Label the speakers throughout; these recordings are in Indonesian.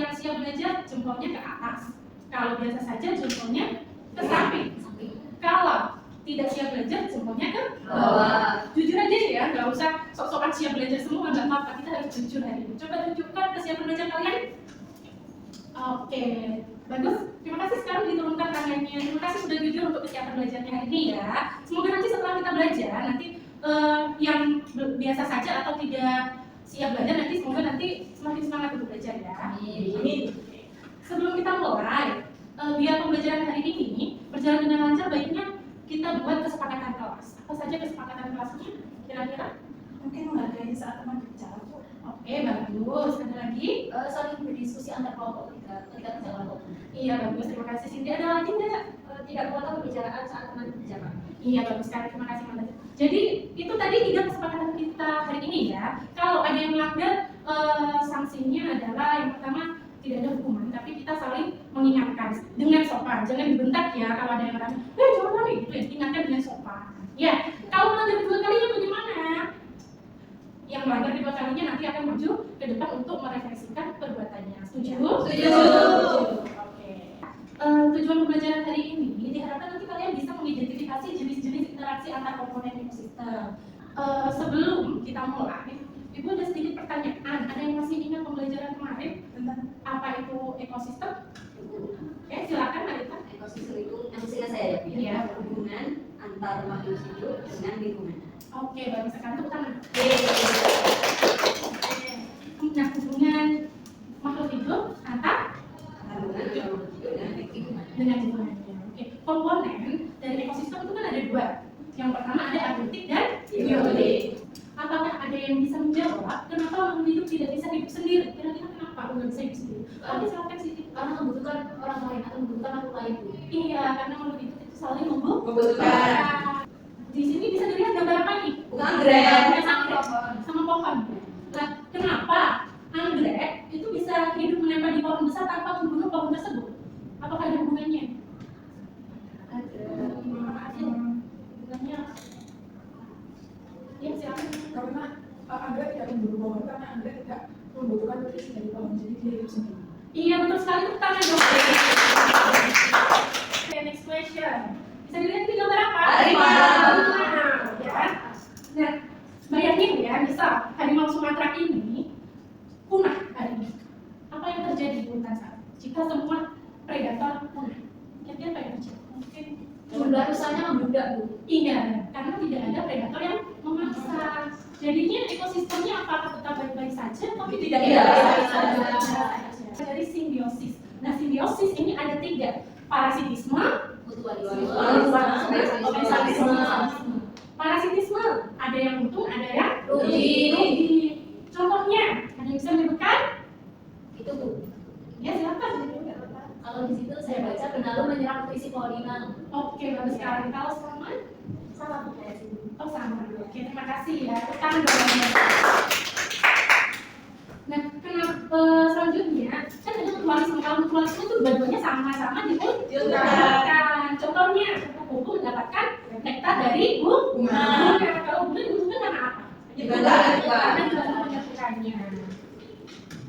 Speaker 1: yang siap belajar, jempolnya ke atas. Kalau biasa saja, jempolnya ke samping. Kalau tidak siap belajar, jempolnya ke bawah. Jujur aja ya, nggak usah sok-sokan siap belajar semua, nggak apa-apa. Kita harus jujur hari ini. Coba tunjukkan kesiapan belajar kalian. Oke, bagus. Terima kasih sekarang diturunkan tangannya. Terima kasih sudah jujur untuk kesiapan belajarnya hari ini ya. Semoga nanti setelah kita belajar, nanti yang biasa saja atau tidak siap belajar nanti semoga nanti semakin semangat untuk belajar ya. Amin. Sebelum kita mulai, biar pembelajaran hari ini berjalan dengan lancar, baiknya kita buat kesepakatan kelas. Apa saja kesepakatan kelasnya? Kira-kira?
Speaker 2: Mungkin menghargai saat teman bicara.
Speaker 1: Oke, bagus. Ada lagi?
Speaker 3: Saling berdiskusi antar kelompok ketika kerja kelompok.
Speaker 1: Iya, bagus. Terima kasih Cindy. Ada lagi nggak?
Speaker 3: Tidak memotong pembicaraan saat teman berbicara.
Speaker 1: Iya, bagus sekali. Terima kasih, Mbak. Jadi, itu tadi 3 kesepakatan kita hari ini ya. Kalau ada yang melanggar, sanksinya adalah yang pertama, tidak ada hukuman, tapi kita saling mengingatkan dengan sopan. Jangan dibentak ya kalau ada yang merasa, jangan lari gitu ya. Ingatkan dengan sopan. Ya, kalau melanggar kedua kalinya bagaimana? Yang melanggar kedua kalinya nanti akan maju ke depan untuk merefleksikan perbuatannya. Setuju?
Speaker 3: Setuju.
Speaker 1: Oke. Tujuan pembelajaran hari ini diharapkan nanti kalian bisa mengidentifikasi jenis-jenis interaksi antar komponen ekosistem. Sebelum kita mulai, Ibu ada sedikit pertanyaan. Ada yang masih ingat pembelajaran kemarin tentang apa itu ekosistem? Oke, silakan Marita.
Speaker 3: Ekosistem itu yang seingat saya ya, Bu,
Speaker 1: Iya.
Speaker 3: hubungan antar makhluk hidup dengan lingkungan.
Speaker 1: Oke, bagus sekali. Tepuk tangan. Nah, hubungan makhluk hidup antar
Speaker 3: Hubungan makhluk hidup dengan lingkungan.
Speaker 1: dengan lingkungannya. Oke, komponen dari ekosistem itu kan ada 2. Yang pertama ada abiotik dan biotik. Apakah ada yang bisa menjawab kenapa makhluk hidup tidak bisa hidup sendiri? Kira-kira kenapa nggak bisa hidup sendiri? Tapi silakan Siti.
Speaker 3: Karena membutuhkan orang lain atau membutuhkan makhluk lain, Bu.
Speaker 1: Iya, karena makhluk hidup itu saling
Speaker 3: Membutuhkan.
Speaker 1: Di sini bisa dilihat gambar apa nih?
Speaker 3: Bukan anggrek.
Speaker 1: Sama pohon. Nah, kenapa anggrek itu bisa hidup menempel di pohon besar tanpa membunuh pohon tersebut? Apakah ada hubungannya? Hubungannya? Ya, silakan.
Speaker 2: Karena anggrek tidak membunuh pohon, karena anggrek tidak membutuhkan nutrisi dari pohon, jadi dia hidup sendiri.
Speaker 1: Iya, betul sekali. Tepuk tangan dong. Oke, next question. Bisa dilihat di gambar apa?
Speaker 3: Harimau.
Speaker 1: Ya. Nah, bayangin ya, misal harimau Sumatera ini punah hari ini. Apa yang terjadi di hutan saat jika semua predator punah? Kira-kira apa yang terjadi? Mungkin
Speaker 3: Jumlah rusaknya membludak, Bu.
Speaker 1: iya, karena tidak ada predator yang memaksa. Jadinya ekosistemnya apakah tetap baik-baik saja, tapi tidak
Speaker 3: Iya,
Speaker 1: baik-baik
Speaker 3: baik-baik
Speaker 1: saja. Dari simbiosis. Nah, simbiosis ini ada 3. Parasitisme, parasitisme, ada yang untung, ada yang rugi. Contohnya, ada yang bisa menyebutkan?
Speaker 3: Itu, Bu.
Speaker 1: Ya, silakan.
Speaker 3: Kalau di situ saya baca benalu menyerang nutrisi pohon.
Speaker 1: Oke, bagus sekali. Kalau sama? Sama, Bu. Oh, sama. Oke, terima kasih ya. Tangan dong. Nah, kenapa selanjutnya kan ada mutualisme. Kalau mutualisme itu dua-duanya sama-sama dibutuhkan. Contohnya, kupu-kupu mendapatkan nektar dari bunga. Kalau bunga dibutuhkan karena apa? Karena juga menyatukannya.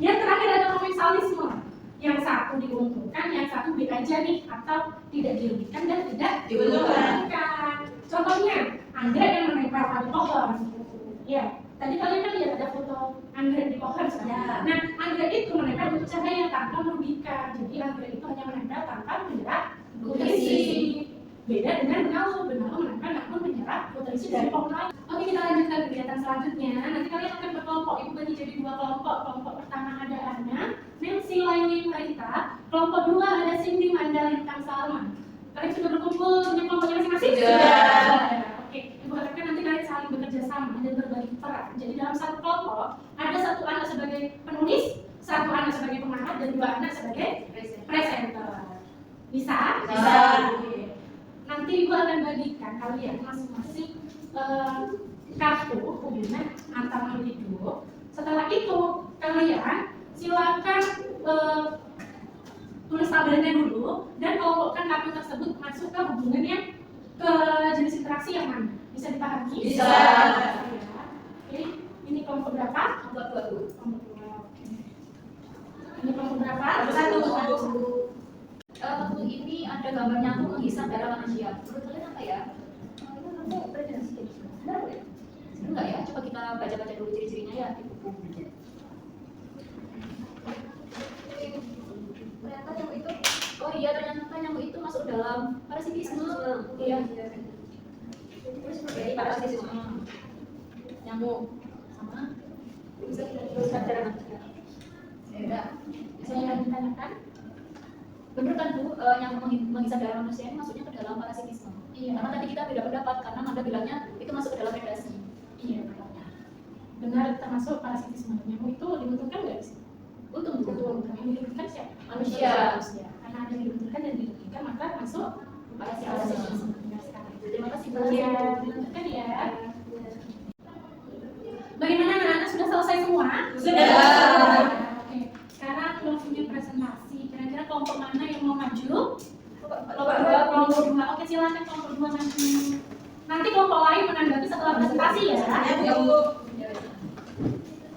Speaker 1: Yang terakhir ada komensalisme. Yang satu diuntungkan, yang satu B aja nih, atau tidak dirugikan dan tidak diuntungkan. Contohnya, anggrek yang menempel pada pohon. Ya, tadi kalian kan lihat ada foto anggrek di pohon kan?
Speaker 3: Ya.
Speaker 1: Nah, anggrek itu menempel untuk cahaya tanpa merugikan. Jadi anggrek itu hanya menempel tanpa menyerap nutrisi. Beda dengan benalu menempel namun menyerap nutrisi dari pohon lain. Oke, kita lanjutkan kegiatan selanjutnya. Nanti kalian akan berkelompok. Ibu bagi jadi 2 kelompok. Kelompok pertama ada Ana, Nancy, Laini, Marita. Kelompok 2 ada Cindy, Manda, Lintang, Salma. Kalian sudah berkumpul dengan kelompoknya masing-masing?
Speaker 3: Sudah.
Speaker 1: Oke, Ibu harapkan nanti kalian saling bekerja sama dan berbagi peran. Jadi dalam satu kelompok ada 1 anak sebagai penulis, 1 anak sebagai pengarang, dan 2 anak sebagai presenter. Bisa?
Speaker 3: Bisa.
Speaker 1: Oke. Nanti Ibu akan bagikan kalian masing-masing kartu hubungan antar makhluk hidup. Setelah itu kalian silakan tulis tabelnya dulu dan kelompokkan kartu tersebut masuk ke hubungan yang ke jenis interaksi yang mana. Bisa dipahami?
Speaker 3: Bisa.
Speaker 1: Oke, ini kelompok berapa?
Speaker 3: Kelompok 2, Bu.
Speaker 1: Kelompok 2. Oke. Ini kelompok berapa?
Speaker 3: gambar nyamuk menghisap darah manusia. Menurut kalian apa ya? Itu namanya predasi. Benar ya? Benar nggak ya? Coba kita baca-baca dulu ciri-cirinya ya di buku. Ternyata nyamuk itu, oh iya ternyata nyamuk itu masuk dalam parasitisme. Iya. Jadi parasitisme nyamuk sama bisa kita teruskan darah manusia. Ya udah, saya akan ditanyakan. Benar kan Bu, nyamuk menghisap darah manusia ini masuknya ke dalam parasitisme. Iya. Karena tadi kita beda pendapat karena Manda bilangnya itu masuk ke dalam predasi.
Speaker 1: Iya, benar, termasuk parasitisme. Nyamuk itu dibutuhkan nggak sih?
Speaker 3: Betul.
Speaker 1: Yang dibutuhkan siapa?
Speaker 3: Manusia.
Speaker 1: Karena ada yang dibutuhkan dan dibutuhkan maka masuk
Speaker 3: Parasitisme.
Speaker 1: Benar sekali.
Speaker 3: Terima kasih Bu.
Speaker 1: Iya, dibutuhkan ya. Bagaimana anak-anak sudah selesai semua?
Speaker 3: Sudah.
Speaker 1: Oke, sekarang waktunya presentasi. Kira-kira kelompok mana yang mau maju? Kelompok 2. Oke, silakan kelompok 2 maju. Nanti kelompok lain menanggapi setelah presentasi ya.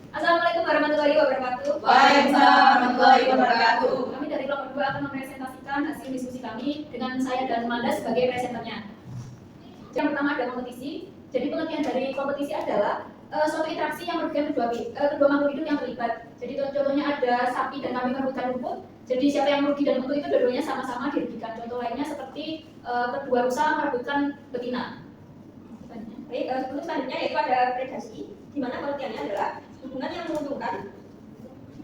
Speaker 3: Assalamualaikum warahmatullahi wabarakatuh.
Speaker 4: Waalaikumsalam warahmatullahi wabarakatuh.
Speaker 3: Kami dari kelompok 2 akan mempresentasikan hasil diskusi kami dengan saya dan Manda sebagai presenternya. Yang pertama ada kompetisi. Jadi pengertian dari kompetisi adalah suatu interaksi yang merugikan kedua makhluk hidup yang terlibat. Jadi contohnya ada sapi dan kambing merebutkan rumput. Jadi siapa yang merugi dan untung itu dua-duanya sama-sama dirugikan. Contoh lainnya seperti kedua rusa merebutkan betina.
Speaker 4: Baik, untuk selanjutnya yaitu ada predasi, di mana pengertiannya adalah hubungan yang menguntungkan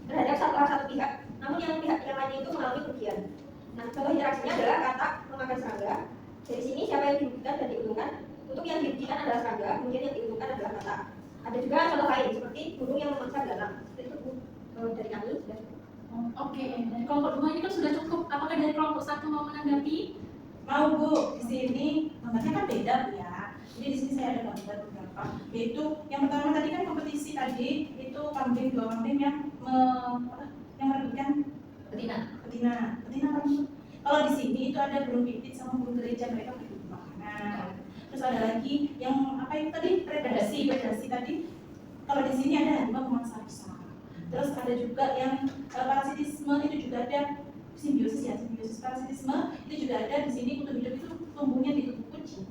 Speaker 4: terhadap salah satu pihak, namun yang pihak yang lainnya itu mengalami kerugian. Nah, contoh interaksinya adalah katak memakan serangga. Dari sini siapa yang dirugikan dan diuntungkan? Untuk yang dirugikan adalah serangga, kemudian yang diuntungkan adalah katak. Ada juga contoh lain seperti burung yang memangsa belalang. Seperti itu dari kami sudah.
Speaker 1: Oke, dari kelompok 2 ini kan sudah cukup. Apakah dari kelompok 1 mau menanggapi?
Speaker 5: Mau Bu, di sini gambarnya kan beda Bu ya. Jadi di sini saya ada gambar beberapa. Yaitu yang pertama tadi kan kompetisi tadi itu kambing, dua kambing yang merebutkan betina kan. Kalau di sini itu ada burung pipit sama burung gereja, mereka berebut makanan. Terus ada lagi yang apa itu tadi predasi tadi. Kalau di sini ada harimau memangsa rusa. Terus ada juga yang parasitisme itu juga ada simbiosis parasitisme itu juga ada di sini. Kutu hidup itu tumbuhnya di tubuh kucing.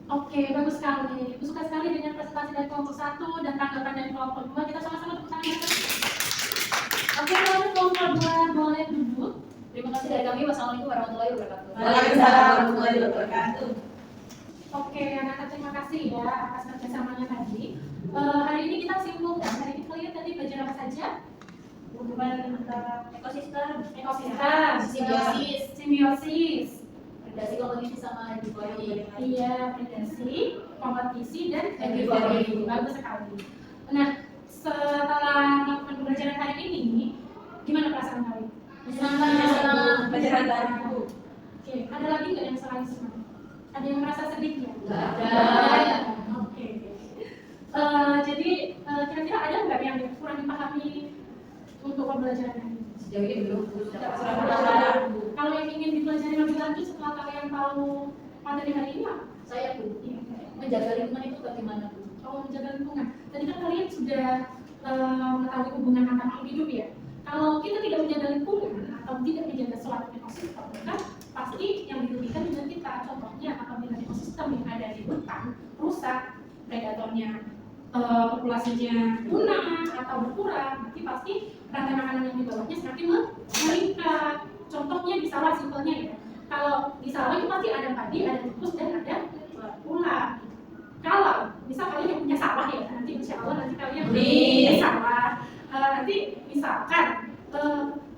Speaker 1: Oke, bagus sekali. Aku suka sekali dengan presentasi dari kelompok 1 dan tanggapan dari kelompok 2. Kita sama-sama tepuk tangan. Oke, kalau kelompok 2 boleh duduk.
Speaker 3: Terima kasih dari kami. Wassalamualaikum warahmatullahi wabarakatuh.
Speaker 4: Waalaikumsalam warahmatullahi wabarakatuh.
Speaker 1: Oke, anak-anak terima kasih ya atas kerjasamanya tadi. Hari ini kita simpulkan. Hari ini kalian tadi belajar apa saja?
Speaker 5: Hubungan antara
Speaker 4: Ekosistem,
Speaker 1: simbiosis,
Speaker 3: Predasi, kompetisi sama herbivori.
Speaker 1: iya, predasi, kompetisi dan
Speaker 3: Herbivori.
Speaker 1: bagus sekali. Nah, setelah melakukan pembelajaran hari ini, gimana perasaan kalian?
Speaker 3: Senang.
Speaker 4: pelajaran baru.
Speaker 1: Oke, ada lagi nggak yang selain senang? Ada yang merasa sedih ya?
Speaker 3: Nggak ada.
Speaker 1: Oke. Jadi kira-kira ada nggak yang kurang dipahami untuk pembelajaran hari ini?
Speaker 3: Sejauh ini belum.
Speaker 1: Kalau yang ingin dipelajari lebih lanjut setelah kalian tahu materi hari ini apa?
Speaker 3: Saya Bu,
Speaker 1: Iya.
Speaker 3: menjaga lingkungan itu bagaimana Bu?
Speaker 1: Kalau menjaga lingkungan, tadi kan kalian sudah mengetahui hubungan antar makhluk hidup ya. Kalau kita tidak menjaga lingkungan atau tidak menjaga suatu ekosistem, maka pasti yang dirugikan dengan kita. Contohnya apabila ekosistem yang ada di hutan rusak, predatornya populasinya punah atau berkurang, berarti pasti rantai makanan yang di bawahnya semakin meningkat. Contohnya di sawah simpelnya ya. Kalau di sawah itu pasti ada padi, ada tikus dan ada ulat. Kalau misal kalian yang punya sawah ya, nanti insya Allah nanti kalian punya sawah. Nanti misalkan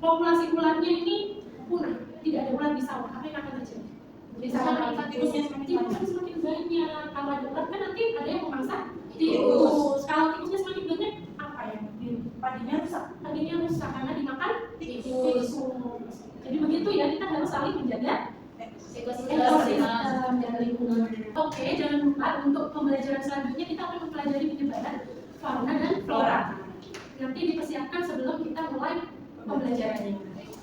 Speaker 1: populasi ulatnya ini punah, tidak ada ulat di sawah, apa yang akan terjadi? Di sawah tikusnya semakin banyak. Kalau ada ulat kan nanti ada yang memangsa tikus. Kalau tikusnya semakin banyak, apa yang
Speaker 5: padinya rusak.
Speaker 1: padinya rusak karena dimakan tikus. Jadi begitu ya, kita harus saling menjaga ekosistem dan lingkungan. Oke, jangan lupa untuk pembelajaran selanjutnya kita akan mempelajari penyebaran fauna dan flora. Nanti dipersiapkan sebelum kita mulai pembelajarannya.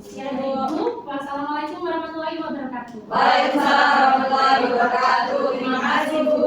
Speaker 1: Sekian dari Ibu. Wassalamualaikum warahmatullahi wabarakatuh.
Speaker 4: Waalaikumsalam warahmatullahi wabarakatuh. Terima kasih Bu.